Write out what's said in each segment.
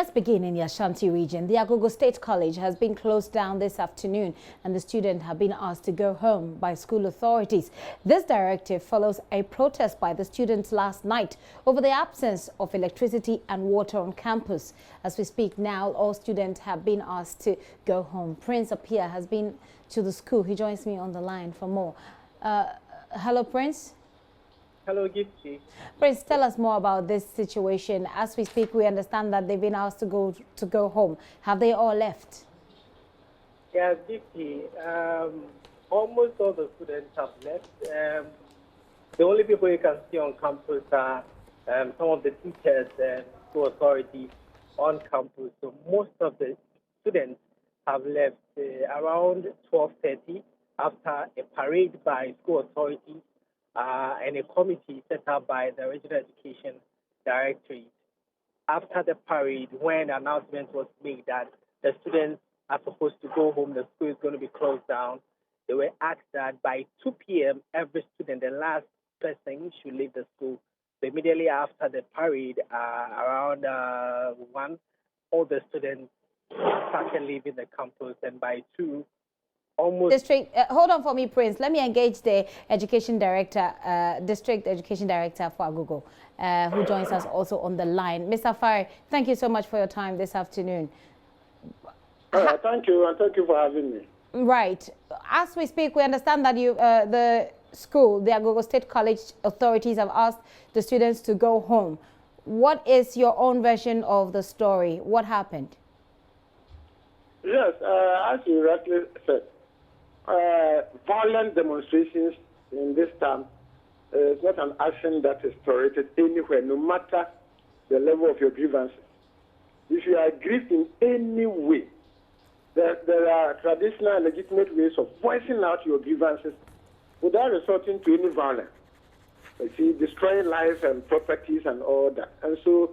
Let's begin in the Ashanti region. The Agogo State College has been closed down this afternoon and the students have been asked to go home by school authorities. This directive follows a protest by the students last night over the absence of electricity and water on campus. As we speak now, all students have been asked to go home. Prince Apia has been to the school. He joins me on the line for more. Hello, Prince. Hello, Gifty. Prince, tell us more about this situation. As we speak, we understand that they've been asked to go home. Have they all left? Yeah, Gifty. Almost all the students have left. The only people you can see on campus are some of the teachers and school authorities on campus. So most of the students have left around 12:30 after a parade by school authorities and a committee set up by the Regional Education Directorate. After the parade, when the announcement was made that the students are supposed to go home, the school is going to be closed down, they were asked that by 2 p.m., every student, the last person, should leave the school. So immediately after the parade, around 1, all the students started leaving the campus, and by 2, District, hold on for me, Prince. Let me engage the education director, district education director for Agogo, who joins us also on the line. Mr. Fari, thank you so much for your time this afternoon. Thank you, and thank you for having me. Right. As we speak, we understand that the school, the Agogo State College authorities have asked the students to go home. What is your own version of the story? What happened? Yes, as you rightly said, violent demonstrations in this time is not an action that is tolerated anywhere, no matter the level of your grievances. If you are aggrieved in any way, there are traditional and legitimate ways of voicing out your grievances without resorting to any violence. You see, destroying lives and properties and all that. And so,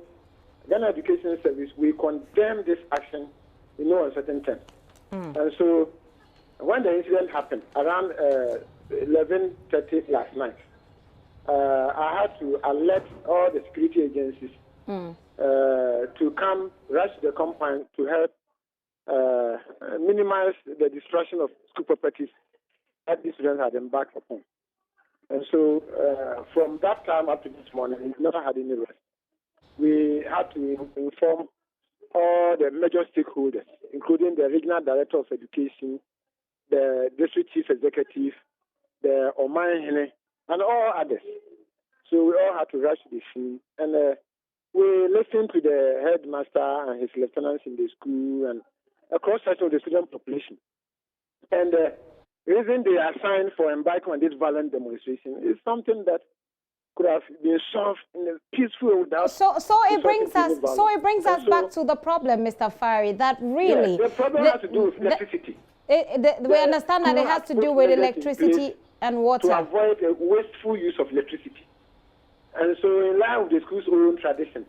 Ghana Education Service, we condemn this action in no uncertain terms. And so, when the incident happened around 11:30 last night, I had to alert all the security agencies to come rush the compound to help minimize the destruction of school properties that the students had embarked upon. And so, from that time up to this morning, we never had any rest. We had to inform all the major stakeholders, including the Regional Director of Education, the District Chief Executive, the Oman, and all others. So we all had to rush to the scene. And we listened to the headmaster and his lieutenants in the school and a cross-section of the student population. And the reason they are assigned for embarking on this violent demonstration is something that could have been solved in a peaceful way without. So it brings us back to the problem, Mr. Fari, that really the problem has to do with electricity. We understand that it has to do with electricity and water. To avoid a wasteful use of electricity. And so in line with the school's own tradition,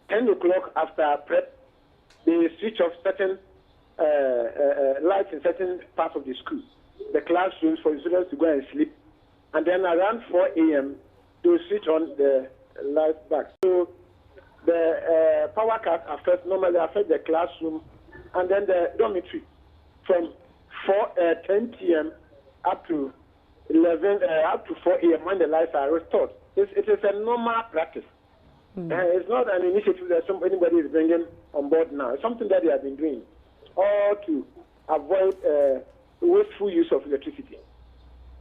10 o'clock after prep, they switch off certain lights in certain parts of the school, the classrooms for the students to go and sleep. And then around 4 a.m., they switch on the lights back. So the power cuts normally affect the classroom and then the dormitory from 10 p.m. up to 4 a.m. when the lights are restored. It is a normal practice. It's not an initiative that anybody is bringing on board now. It's something that they have been doing, all to avoid wasteful use of electricity.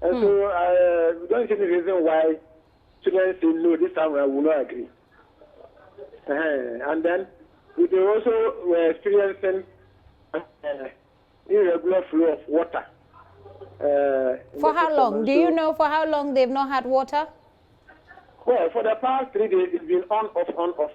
And so we don't see any reason why students say, no, this time I will not agree. And then we also were experiencing irregular flow of water. For how long? Do you know for how long they've not had water? Well, for the past 3 days, it's been on, off,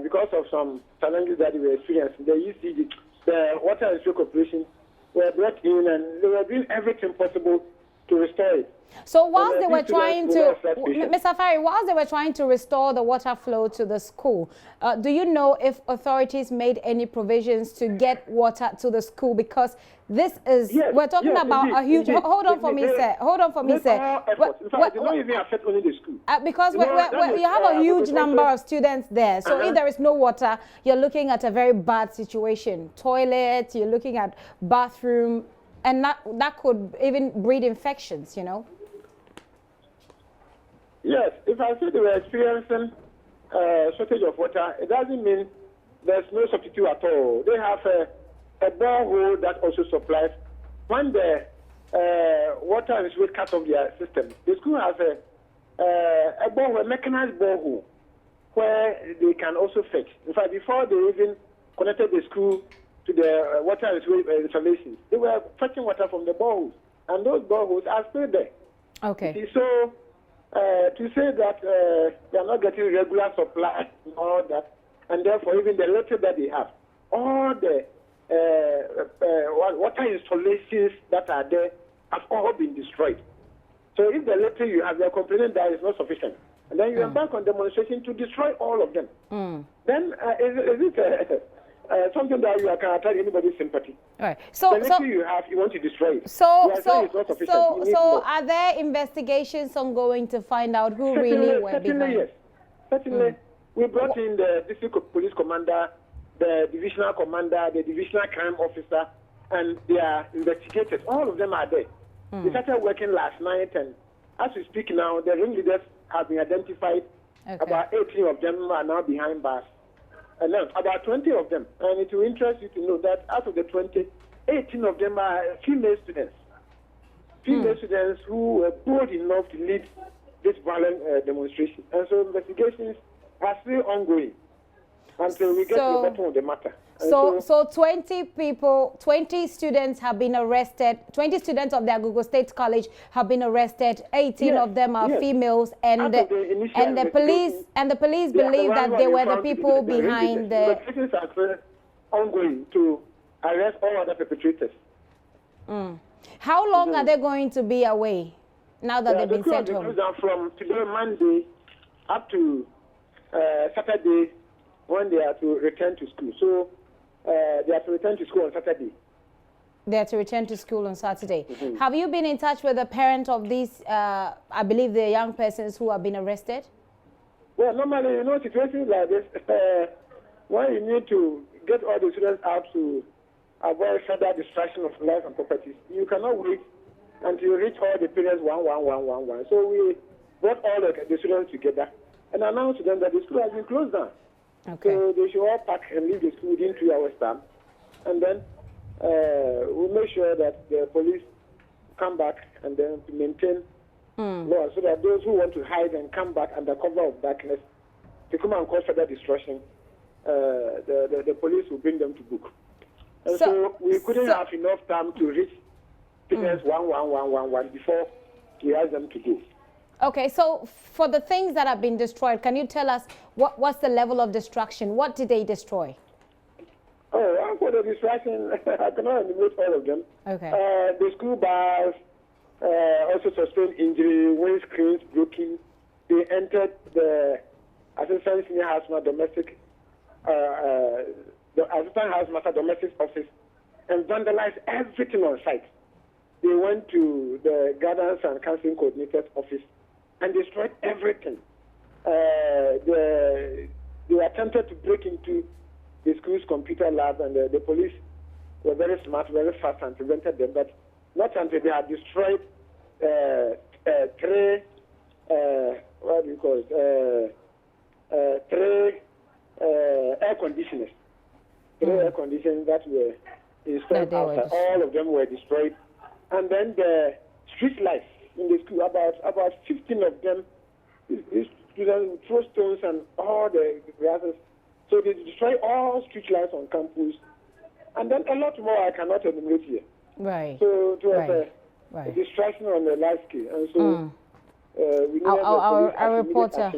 because of some challenges that we were experiencing. The ECD, the Water and Sewer Corporation, were brought in and they were doing everything possible to restore it. So whilst they were trying to, Mr. Fari, whilst they were trying to restore the water flow to the school, do you know if authorities made any provisions to get water to the school? Because this is, we're talking about a huge, hold on for me, sir. Hold on for me, sir. In fact, they don't even affect only the school. Because you have a huge number of students there. So if there is no water, you're looking at a very bad situation. Toilet, you're looking at bathroom, and that could even breed infections, you know? Yes, if I say they were experiencing shortage of water, it doesn't mean there's no substitute at all. They have a borehole that also supplies. When the water is cut off their system, the school has a borehole, a mechanized borehole, where they can also fetch. In fact, before they even connected the school to the water installations, they were fetching water from the boreholes, and those boreholes are still there. Okay. So to say that they are not getting regular supply and all that, and therefore even the little that they have, all the water installations that are there have all been destroyed. So if the little you have, they are complaining that is not sufficient, and then you embark on demonstration to destroy all of them, then is it something that you can attract anybody's sympathy? All right. So the little you have, you want to destroy it. So are there investigations ongoing to find out who really were behind? Yes. Certainly. We brought in the district police commander, the divisional commander, the divisional crime officer, and their investigators. All of them are there. They started working last night, and as we speak now, the ringleaders have been identified. About 18 of them are now behind bars. And then about 20 of them. And it will interest you to know that out of the 20, 18 of them are female students. Female students who were bold enough to lead this violent demonstration. And so investigations are still ongoing until we get to the bottom of the matter. So 20 people, 20 students have been arrested. 20 students of the Agogo State College have been arrested. 18 of them are females, and the police believe that they were the people behind the. Investigations are still ongoing to arrest all other perpetrators. How long are they going to be away now that they've been sent home? From today, Monday, up to Saturday, when they are to return to school. So they are to return to school on Saturday. They are to return to school on Saturday. Have you been in touch with the parent of these, I believe, the young persons who have been arrested? Well, normally, you know, situations like this, when you need to get all the students out to avoid further destruction of life and properties, you cannot wait until you reach all the parents one. So we brought all the students together and announced to them that the school has been closed down. So they should all pack and leave the school within 3 hours time. And then we'll make sure that the police come back and then to maintain law, so that those who want to hide and come back under cover of darkness to come and cause further destruction, the police will bring them to book. And so we couldn't have enough time to reach students one before we asked them to go. Okay, so for the things that have been destroyed, can you tell us what's the level of destruction? What did they destroy? Oh, for the destruction, I cannot enumerate all of them. Okay. The school bars also sustained injury, windscreens broken. They entered the assistant senior housemaster domestic, the assistant housemaster domestic office and vandalized everything on site. They went to the guidance and counseling coordinator's office and destroyed everything. They attempted to break into the school's computer lab, and the police were very smart, very fast, and prevented them. But not until they had destroyed three air conditioners. Three air conditioners that were installed outside. All of them were destroyed. And then the street lights in the school, about 15 of them, these students throw stones and all the grasses. So they destroy all street lights on campus. And then a lot more I cannot enumerate here. Right. So it was a distraction on the large scale. And so we need our reporter.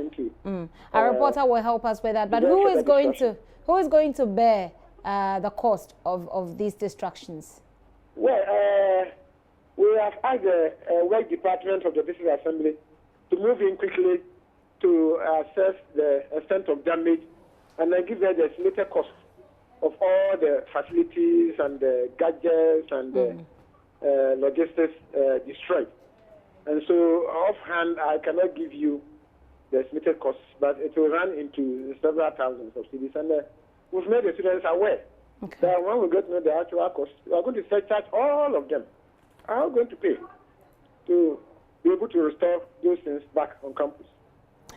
Our reporter will help us with that. But who is going to bear the cost of these destructions? Well, we have asked the work department of the Business Assembly to move in quickly to assess the extent of damage and then give them the estimated cost of all the facilities and the gadgets and the logistics destroyed. And so offhand, I cannot give you the estimated costs, but it will run into several thousands of cedis. And we've made the students aware that when we get to know the actual cost, we are going to surcharge all of them. Are going to pay to be able to restore those things back on campus.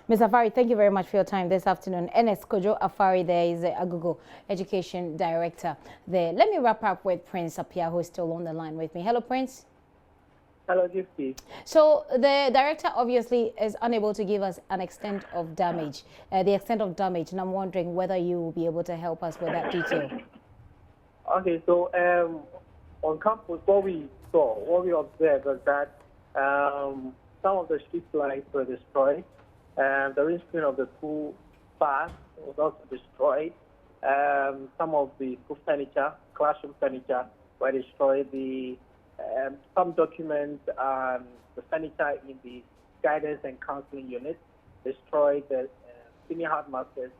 Ms. Afari, thank you very much for your time this afternoon. Ernest Kojo Afari there is the Agogo Education Director there. Let me wrap up with Prince Appiah, who is still on the line with me. Hello, Prince. Hello, Gifty. So the director obviously is unable to give us an extent of damage, the extent of damage, and I'm wondering whether you will be able to help us with that detail. Okay, so on campus, what we observed was that some of the street lights were destroyed. The windscreen of the school bus was also destroyed. Some of the school furniture, classroom furniture, were destroyed. Some documents, the furniture in the guidance and counseling unit destroyed. The senior headmaster's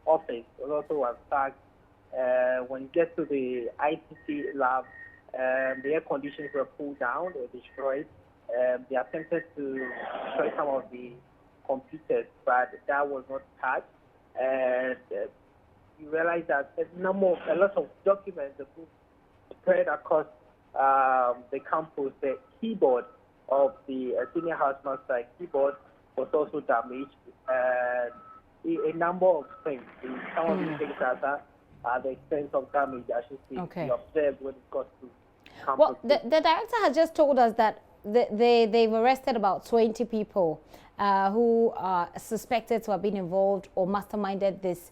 office was attacked. When you get to the ICT lab, the air conditions were pulled down, they were destroyed. They attempted to destroy some of the computers, but that was not touched. And you realize that a lot of documents were spread across the campus. The keyboard of the senior housemaster keyboard was also damaged. A number of things. Some of the things are the extent of damage, I should say, we observed when it got to campus. Well, the director has just told us that they've arrested about 20 people who are suspected to have been involved or masterminded this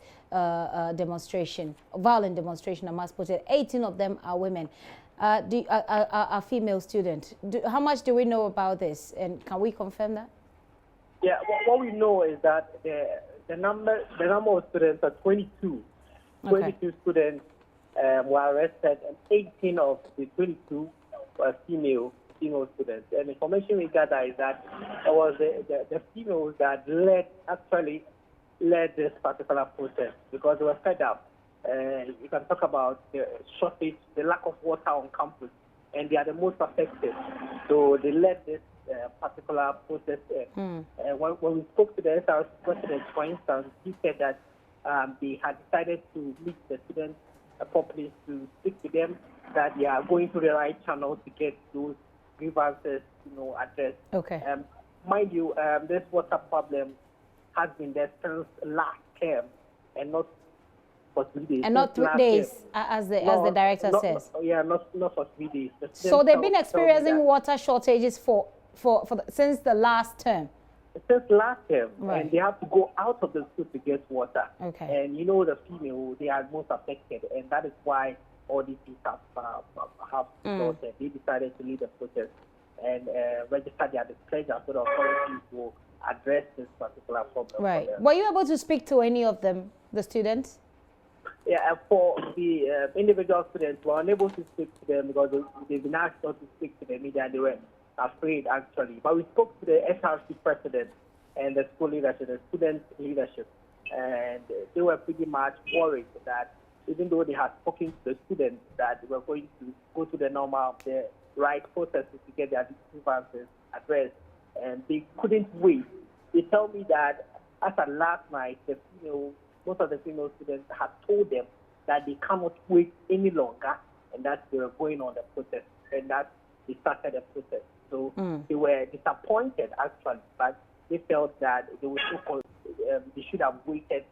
demonstration, violent demonstration, I must put it. 18 of them are women, are female students. How much do we know about this, and can we confirm that? Yeah, what we know is that the number of students are 22. 22 students were arrested, and 18 of the 22 were female students. And the information we gather is that it was the females that actually led this particular protest because they were fed up. You can talk about the shortage, the lack of water on campus, and they are the most affected. So they led this particular protest. When we spoke to the SRC president, for instance, he said that they had decided to meet the students properly, to speak to them, that they are going through the right channel to get those grievances, addressed. Mind you, this water problem has been there since last term, and not for 3 days. And not 3 days, as the director says. Yeah, not for 3 days. So they've been experiencing water shortages since the last term. Since last term, and they have to go out of the school to get water. And the female, they are most affected, and that is why all these things have started. They decided to lead the protest and register their displeasure so the authorities will address this particular problem. Were you able to speak to any of them, the students? Yeah, for the individual students, we were unable to speak to them because they've been asked not to speak to the media, and they were afraid, actually. But we spoke to the SRC president and the school leadership, the student leadership, and they were pretty much worried that even though they had spoken to the students that they were going to go to the right processes to get their grievances addressed, and they couldn't wait. They tell me that as of last night, most of the female students had told them that they cannot wait any longer, and that they were going on the protest, and that they started the protest. So they were disappointed, actually, but they felt that they should have waited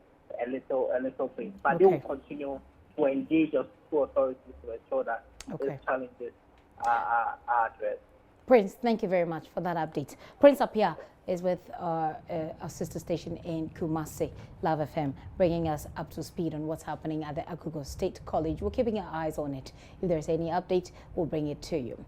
a little bit. But they will continue to engage the school authorities to ensure that these challenges are addressed. Prince, thank you very much for that update. Prince Appiah is with our sister station in Kumasi, Love FM, bringing us up to speed on what's happening at the Agogo State College. We're keeping our eyes on it. If there's any update, we'll bring it to you.